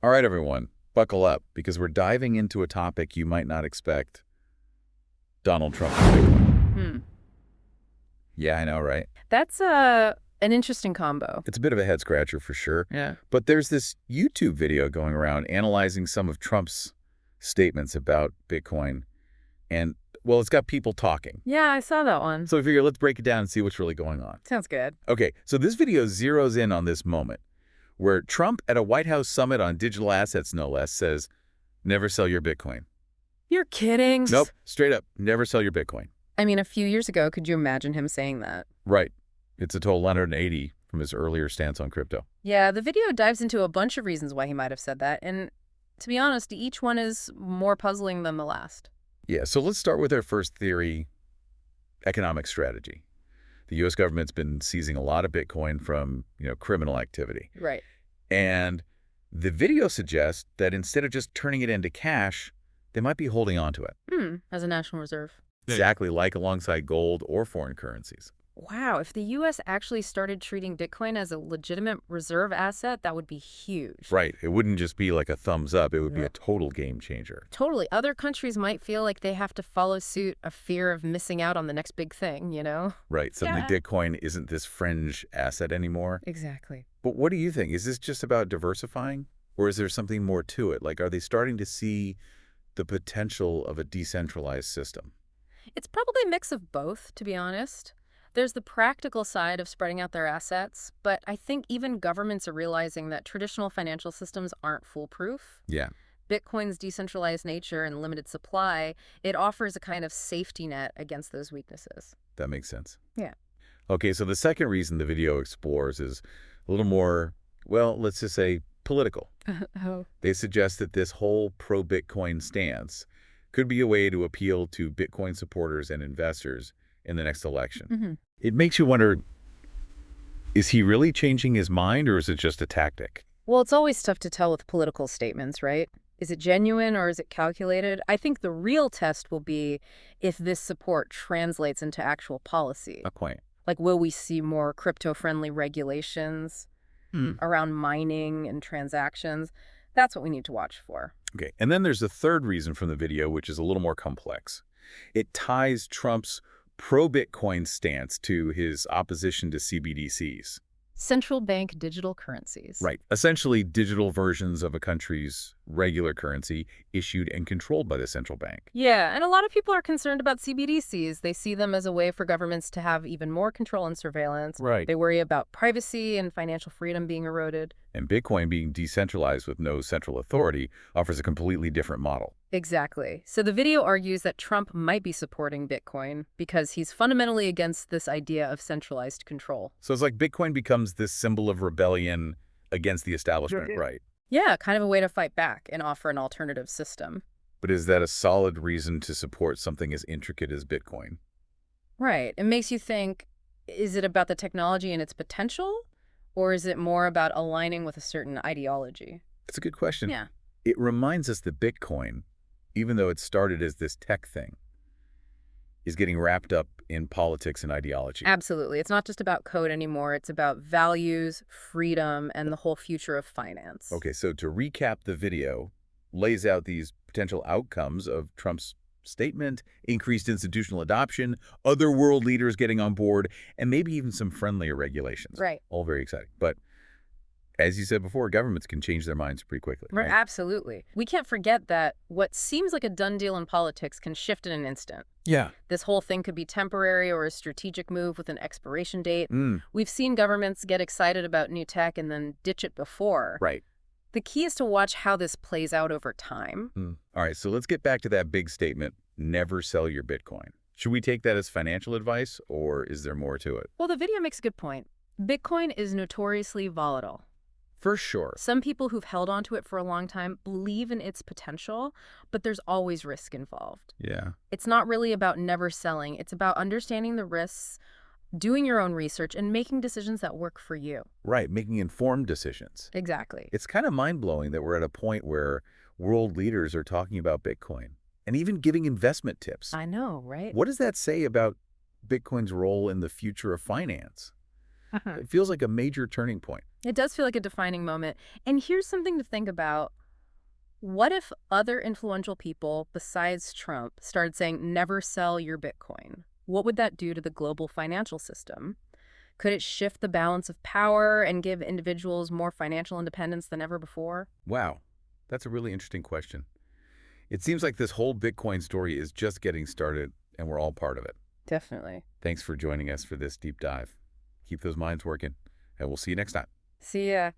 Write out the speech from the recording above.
All right, everyone, buckle up because we're diving into a topic you might not expect. Donald Trump and Bitcoin. Hmm. Yeah, I know, right? That's an interesting combo. It's a bit of a head scratcher for sure. Yeah. But there's this YouTube video going around analyzing some of Trump's statements about Bitcoin. And, well, it's got people talking. Yeah, I saw that one. So I figure let's break it down and see what's really going on. Sounds good. Okay, so this video zeroes in on this moment where Trump at a White House summit on digital assets, no less, says, never sell your Bitcoin. You're kidding. Nope, straight up, never sell your Bitcoin. I mean, a few years ago, could you imagine him saying that? Right. It's a total 180 from his earlier stance on crypto. Yeah, the video dives into a bunch of reasons why he might have said that, and to be honest, each one is more puzzling than the last. Yeah, so let's start with our first theory, economic strategy. The U.S. government's been seizing a lot of Bitcoin from, criminal activity. Right. And the video suggests that instead of just turning it into cash, they might be holding on to it. As a national reserve. Exactly like alongside gold or foreign currencies. Wow, if the U.S. actually started treating Bitcoin as a legitimate reserve asset, that would be huge. Right. It wouldn't just be like a thumbs up. It would be Yeah. a total game changer. Totally. Other countries might feel like they have to follow suit, a fear of missing out on the next big thing, you know? Right. Suddenly Yeah. Bitcoin isn't this fringe asset anymore. Exactly. But what do you think? Is this just about diversifying? Or is there something more to it? Like, are they starting to see the potential of a decentralized system? It's probably a mix of both, to be honest. There's the practical side of spreading out their assets, but I think even governments are realizing that traditional financial systems aren't foolproof. Yeah, Bitcoin's decentralized nature and limited supply, it offers a kind of safety net against those weaknesses. that makes sense. Yeah. Okay, so the second reason the video explores is a little more, well, let's just say political. Oh. They suggest that this whole pro-Bitcoin stance could be a way to appeal to Bitcoin supporters and investors in the next election. Mm-hmm. It makes you wonder, is he really changing his mind or is it just a tactic? Well, it's always tough to tell with political statements, right? Is it genuine or is it calculated? I think the real test will be if this support translates into actual policy. A point. Like, will we see more crypto-friendly regulations around mining and transactions? That's what we need to watch for. Okay, and then there's a third reason from the video, which is a little more complex. It ties Trump's pro-Bitcoin stance to his opposition to CBDCs. Central bank digital currencies. Right. Essentially digital versions of a country's regular currency issued and controlled by the central bank. Yeah, and a lot of people are concerned about CBDCs. They see them as a way for governments to have even more control and surveillance. Right. They worry about privacy and financial freedom being eroded. And Bitcoin, being decentralized with no central authority, offers a completely different model. Exactly. So the video argues that Trump might be supporting Bitcoin because he's fundamentally against this idea of centralized control. So it's like Bitcoin becomes this symbol of rebellion against the establishment, right? Yeah, kind of a way to fight back and offer an alternative system. But is that a solid reason to support something as intricate as Bitcoin? Right. It makes you think, is it about the technology and its potential? Or is it more about aligning with a certain ideology? It's a good question. Yeah. It reminds us that Bitcoin, even though it started as this tech thing, is getting wrapped up in politics and ideology. Absolutely. It's not just about code anymore. It's about values, freedom, and the whole future of finance. Okay, so to recap, the video lays out these potential outcomes of Trump's statement, increased institutional adoption, other world leaders getting on board, and maybe even some friendlier regulations. Right. All very exciting. But as you said before, governments can change their minds pretty quickly. Right. Right? Absolutely. We can't forget that what seems like a done deal in politics can shift in an instant. Yeah. This whole thing could be temporary or a strategic move with an expiration date. Mm, We've seen governments get excited about new tech and then ditch it before. right. The key is to watch how this plays out over time. Mm. All right, so let's get back to that big statement, never sell your Bitcoin. Should we take that as financial advice, or is there more to it? Well, the video makes a good point. Bitcoin is notoriously volatile. For sure. Some people who've held onto it for a long time believe in its potential, but there's always risk involved. Yeah. It's not really about never selling. It's about understanding the risks, doing your own research, and making decisions that work for you. Right, making informed decisions. Exactly. It's kind of mind-blowing that we're at a point where world leaders are talking about Bitcoin and even giving investment tips. I know, right? What does that say about Bitcoin's role in the future of finance? It feels like a major turning point. It does feel like a defining moment. And here's something to think about. What if other influential people besides Trump started saying, never sell your Bitcoin? What would that do to the global financial system? Could it shift the balance of power and give individuals more financial independence than ever before? Wow, that's a really interesting question. It seems like this whole Bitcoin story is just getting started, and we're all part of it. Definitely. Thanks for joining us for this deep dive. Keep those minds working, and we'll see you next time. See ya.